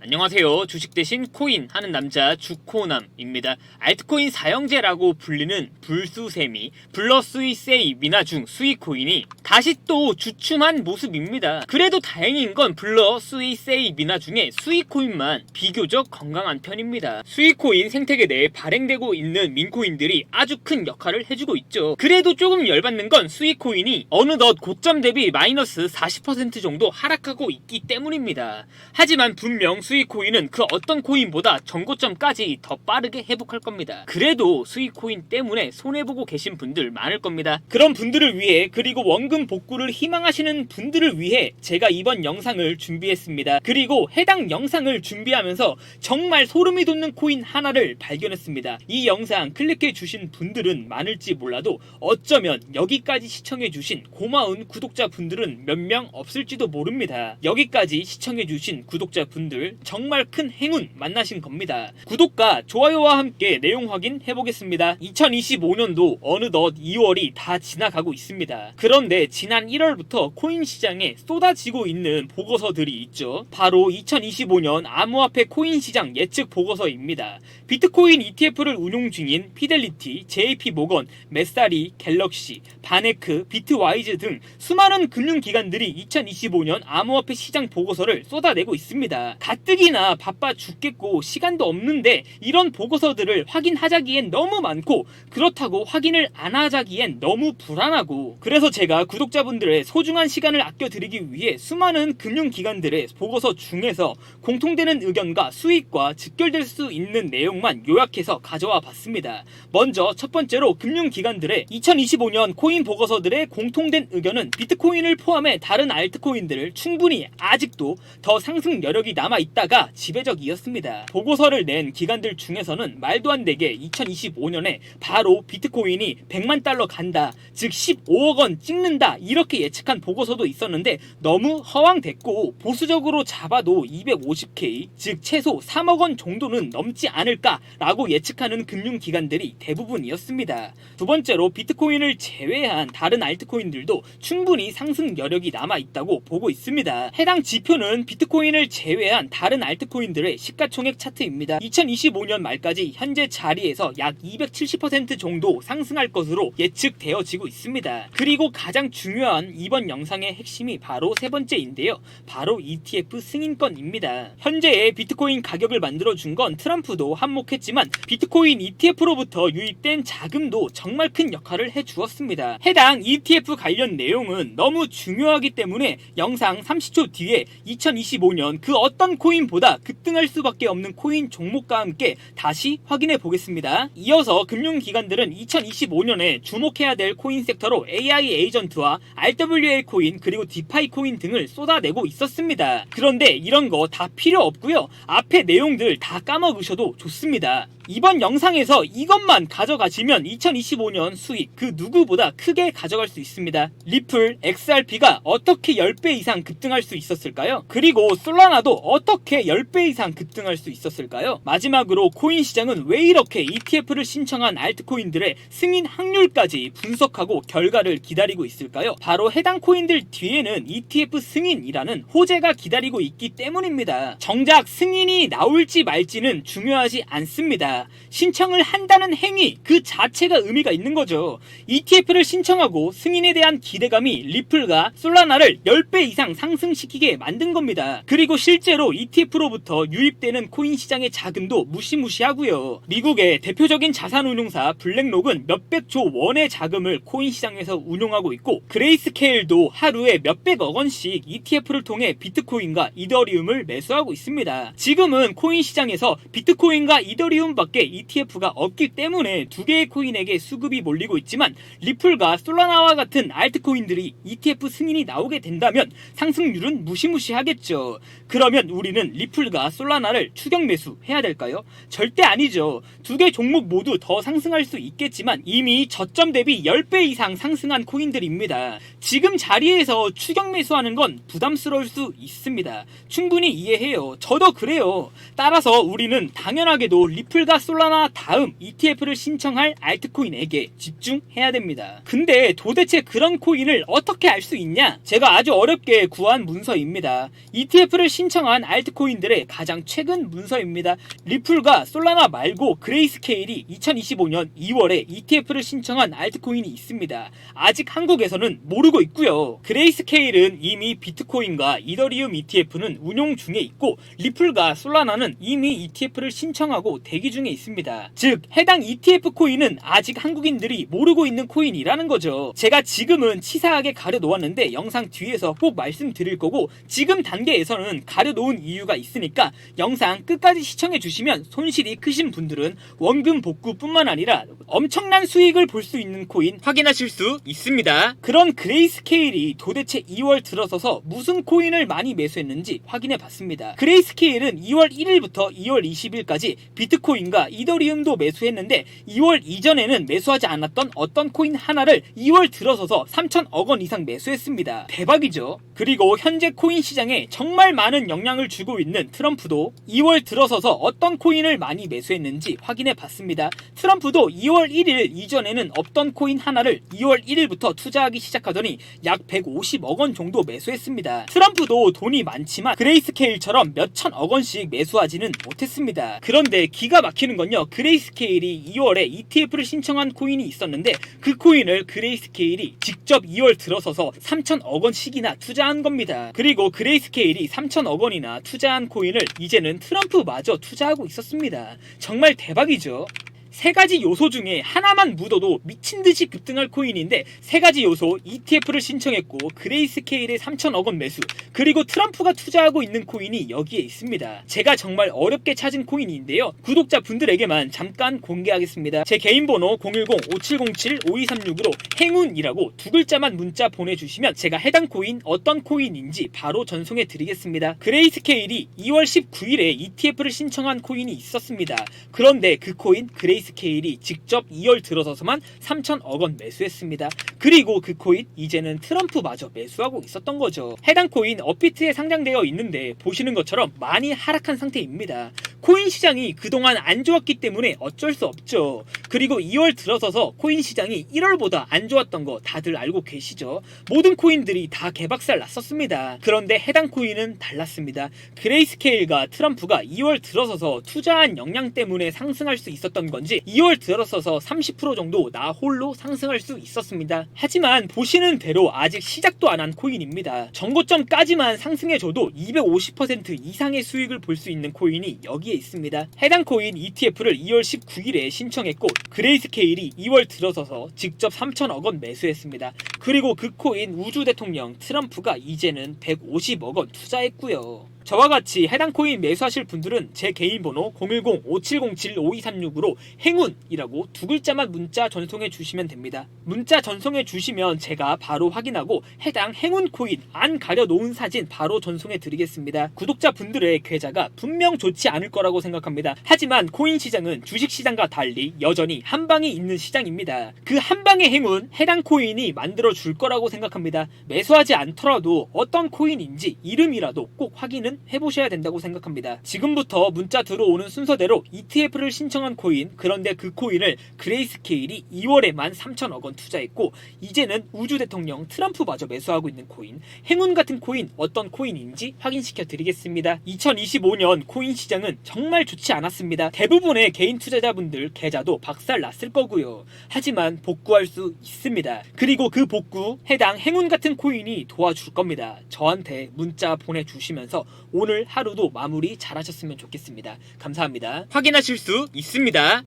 안녕하세요. 주식 대신 코인 하는 남자 주코남입니다. 알트코인 사형제라고 불리는 불수세미, 블러스위세이 미나중 수익코인이 다시 또 주춤한 모습입니다. 그래도 다행인 건 블러스위세이 미나중의 수익코인만 비교적 건강한 편입니다. 수익코인 생태계 내에 발행되고 있는 민코인들이 아주 큰 역할을 해주고 있죠. 그래도 조금 열받는 건 수익코인이 어느덧 고점 대비 마이너스 40% 정도 하락하고 있기 때문입니다. 하지만 분명 수익코인은 그 어떤 코인보다 전고점까지 더 빠르게 회복할 겁니다. 그래도 수익코인 때문에 손해보고 계신 분들 많을 겁니다. 그런 분들을 위해, 그리고 원금 복구를 희망하시는 분들을 위해 제가 이번 영상을 준비했습니다. 그리고 해당 영상을 준비하면서 정말 소름이 돋는 코인 하나를 발견했습니다. 이 영상 클릭해 주신 분들은 많을지 몰라도 어쩌면 여기까지 시청해 주신 고마운 구독자분들은 몇 명 없을지도 모릅니다. 여기까지 시청해 주신 구독자분들 정말 큰 행운 만나신 겁니다. 구독과 좋아요와 함께 내용 확인해 보겠습니다. 2025년도 어느덧 2월이 다 지나가고 있습니다. 그런데 지난 1월부터 코인 시장에 쏟아지고 있는 보고서들이 있죠. 바로 2025년 암호화폐 코인 시장 예측 보고서입니다. 비트코인 ETF를 운용 중인 피델리티, JP모건, 메사리, 갤럭시, 바네크, 비트와이즈 등 수많은 금융기관들이 2025년 암호화폐 시장 보고서를 쏟아내고 있습니다. 가뜩이나 바빠 죽겠고 시간도 없는데 이런 보고서들을 확인하자기엔 너무 많고, 그렇다고 확인을 안 하자기엔 너무 불안하고, 그래서 제가 구독자분들의 소중한 시간을 아껴드리기 위해 수많은 금융기관들의 보고서 중에서 공통되는 의견과 수익과 직결될 수 있는 내용만 요약해서 가져와 봤습니다. 먼저 첫 번째로 금융기관들의 2025년 코인 보고서들의 공통된 의견은 비트코인을 포함해 다른 알트코인들을 충분히 아직도 더 상승 여력이 남아있다가 지배적이었습니다. 보고서를 낸 기관들 중에서는 말도 안 되게 2025년에 바로 비트코인이 100만 달러 간다, 즉 15억 원 찍는다, 이렇게 예측한 보고서도 있었는데 너무 허황됐고, 보수적으로 잡아도 250K, 즉 최소 3억 원 정도는 넘지 않을까라고 예측하는 금융기관들이 대부분이었습니다. 두 번째로 비트코인을 제외한 다른 알트코인들도 충분히 상승 여력이 남아있다고 보고 있습니다. 해당 지표는 비트코인을 제외한 다른 알트코인들의 시가총액 차트입니다. 2025년 말까지 현재 자리에서 약 270% 정도 상승할 것으로 예측되어지고 있습니다. 그리고 가장 중요한 이번 영상의 핵심이 바로 세 번째인데요. 바로 ETF 승인권입니다. 현재의 비트코인 가격을 만들어준 건 트럼프도 한몫했지만 비트코인 ETF로부터 유입된 자금도 정말 큰 역할을 해주었습니다. 해당 ETF 관련 내용은 너무 중요하기 때문에 영상 30초 뒤에 2025년 그 어떤 코인보다 급등할 수밖에 없는 코인 종목과 함께 다시 확인해 보겠습니다. 이어서 금융기관들은 2025년에 주목해야 될 코인 섹터로 AI 에이전트와 RWA 코인, 그리고 디파이 코인 등을 쏟아내고 있었습니다. 그런데 이런 거 다 필요 없고요. 앞에 내용들 다 까먹으셔도 좋습니다. 이번 영상에서 이것만 가져가시면 2025년 수익 그 누구보다 크게 가져갈 수 있습니다. 리플, XRP가 어떻게 10배 이상 급등할 수 있었을까요? 그리고 솔라나도 어떻게 10배 이상 급등할 수 있었을까요? 마지막으로 코인 시장은 왜 이렇게 ETF를 신청한 알트코인들의 승인 확률까지 분석하고 결과를 기다리고 있을까요? 바로 해당 코인들 뒤에는 ETF 승인이라는 호재가 기다리고 있기 때문입니다. 정작 승인이 나올지 말지는 중요하지 않습니다. 신청을 한다는 행위 그 자체가 의미가 있는 거죠. ETF를 신청하고 승인에 대한 기대감이 리플과 솔라나를 10배 이상 상승시키게 만든 겁니다. 그리고 실제로 ETF로부터 유입되는 코인 시장의 자금도 무시무시하고요. 미국의 대표적인 자산운용사 블랙록은 몇백조 원의 자금을 코인 시장에서 운용하고 있고, 그레이스케일도 하루에 몇백억 원씩 ETF를 통해 비트코인과 이더리움을 매수하고 있습니다. 지금은 코인 시장에서 비트코인과 이더리움밖에 ETF가 없기 때문에 두 개의 코인에게 수급이 몰리고 있지만, 리플과 솔라나와 같은 알트코인들이 ETF 승인이 나오게 된다면 상승률은 무시무시하겠죠. 그러면 우리는 리플과 솔라나를 추격 매수해야 될까요? 절대 아니죠. 두 개 종목 모두 더 상승할 수 있겠지만 이미 저점 대비 10배 이상 상승한 코인들입니다. 지금 자리에서 추격 매수하는 건 부담스러울 수 있습니다. 충분히 이해해요. 저도 그래요. 따라서 우리는 당연하게도 리플과 솔라나 다음 ETF를 신청할 알트코인에게 집중해야 됩니다. 근데 도대체 그런 코인을 어떻게 알 수 있냐? 제가 아주 어렵게 구한 문서입니다. ETF를 신청한 알트 알트코인들의 가장 최근 문서입니다. 리플과 솔라나 말고 그레이스케일이 2025년 2월에 ETF를 신청한 알트코인이 있습니다. 아직 한국에서는 모르고 있고요. 그레이스케일은 이미 비트코인과 이더리움 ETF는 운용 중에 있고 리플과 솔라나는 이미 ETF를 신청하고 대기 중에 있습니다. 즉 해당 ETF 코인은 아직 한국인들이 모르고 있는 코인이라는 거죠. 제가 지금은 치사하게 가려놓았는데 영상 뒤에서 꼭 말씀드릴 거고 지금 단계에서는 가려놓은 이유가 있으니까 영상 끝까지 시청해주시면 손실이 크신 분들은 원금 복구뿐만 아니라 엄청난 수익을 볼 수 있는 코인 확인하실 수 있습니다. 그런 그레이스케일이 도대체 2월 들어서서 무슨 코인을 많이 매수했는지 확인해봤습니다. 그레이스케일은 2월 1일부터 2월 20일까지 비트코인과 이더리움도 매수했는데 2월 이전에는 매수하지 않았던 어떤 코인 하나를 2월 들어서서 3천억 원 이상 매수했습니다. 대박이죠. 그리고 현재 코인 시장에 정말 많은 영향을 주고 있는 트럼프도 2월 들어서서 어떤 코인을 많이 매수했는지 확인해봤습니다. 트럼프도 2월 1일 이전에는 없던 코인 하나를 2월 1일부터 투자하기 시작하더니 약 150억 원 정도 매수했습니다. 트럼프도 돈이 많지만 그레이스케일처럼 몇천억 원씩 매수하지는 못했습니다. 그런데 기가 막히는 건요, 그레이스케일이 2월에 ETF를 신청한 코인이 있었는데 그 코인을 그레이스케일이 직접 2월 들어서서 3천억 원씩이나 투자한 겁니다. 그리고 그레이스케일이 3천억 원이나 투자한 코인을 이제는 트럼프마저 투자하고 있었습니다. 정말 대박이죠. 세 가지 요소 중에 하나만 묻어도 미친듯이 급등할 코인인데 세 가지 요소 ETF를 신청했고 그레이스케일의 3천억 원 매수 그리고 트럼프가 투자하고 있는 코인이 여기에 있습니다. 제가 정말 어렵게 찾은 코인인데요. 구독자분들에게만 잠깐 공개하겠습니다. 제 개인 번호 010-5707-5236으로 행운이라고 두 글자만 문자 보내주시면 제가 해당 코인 어떤 코인인지 바로 전송해 드리겠습니다. 그레이스케일이 2월 19일에 ETF를 신청한 코인이 있었습니다. 그런데 그 코인 그레이스케일이 직접 2월 들어서서만 3천억 원 매수했습니다. 그리고 그 코인 이제는 트럼프마저 매수하고 있었던 거죠. 해당 코인 업비트에 상장되어 있는데 보시는 것처럼 많이 하락한 상태입니다. 코인 시장이 그동안 안 좋았기 때문에 어쩔 수 없죠. 그리고 2월 들어서서 코인 시장이 1월보다 안 좋았던 거 다들 알고 계시죠? 모든 코인들이 다 개박살 났었습니다. 그런데 해당 코인은 달랐습니다. 그레이스케일과 트럼프가 2월 들어서서 투자한 역량 때문에 상승할 수 있었던 건지 2월 들어서서 30% 정도 나 홀로 상승할 수 있었습니다. 하지만 보시는 대로 아직 시작도 안 한 코인입니다. 전고점까지만 상승해줘도 250% 이상의 수익을 볼 수 있는 코인이 여기에 있습니다. 해당 코인 ETF를 2월 19일에 신청했고 그레이스케일이 2월 들어서서 직접 3천억 원 매수했습니다. 그리고 그 코인 우주 대통령 트럼프가 이제는 150억 원 투자했고요. 저와 같이 해당 코인 매수하실 분들은 제 개인 번호 010-5707-5236으로 행운이라고 두 글자만 문자 전송해 주시면 됩니다. 문자 전송해 주시면 제가 바로 확인하고 해당 행운 코인 안 가려놓은 사진 바로 전송해 드리겠습니다. 구독자분들의 계좌가 분명 좋지 않을 거라고 생각합니다. 하지만 코인 시장은 주식 시장과 달리 여전히 한 방이 있는 시장입니다. 그 한 방의 행운 해당 코인이 만들어 줄 거라고 생각합니다. 매수하지 않더라도 어떤 코인인지 이름이라도 꼭 확인은 해보셔야 된다고 생각합니다. 지금부터 문자 들어오는 순서대로 ETF를 신청한 코인, 그런데 그 코인을 그레이스케일이 2월에만 3천억 원 투자했고 이제는 우주 대통령 트럼프마저 매수하고 있는 코인, 행운 같은 코인 어떤 코인인지 확인시켜 드리겠습니다. 2025년 코인 시장은 정말 좋지 않았습니다. 대부분의 개인 투자자분들 계좌도 박살 났을 거고요. 하지만 복구할 수 있습니다. 그리고 그 복구 해당 행운 같은 코인이 도와줄 겁니다. 저한테 문자 보내주시면서 오늘 하루도 마무리 잘하셨으면 좋겠습니다. 감사합니다. 확인하실 수 있습니다.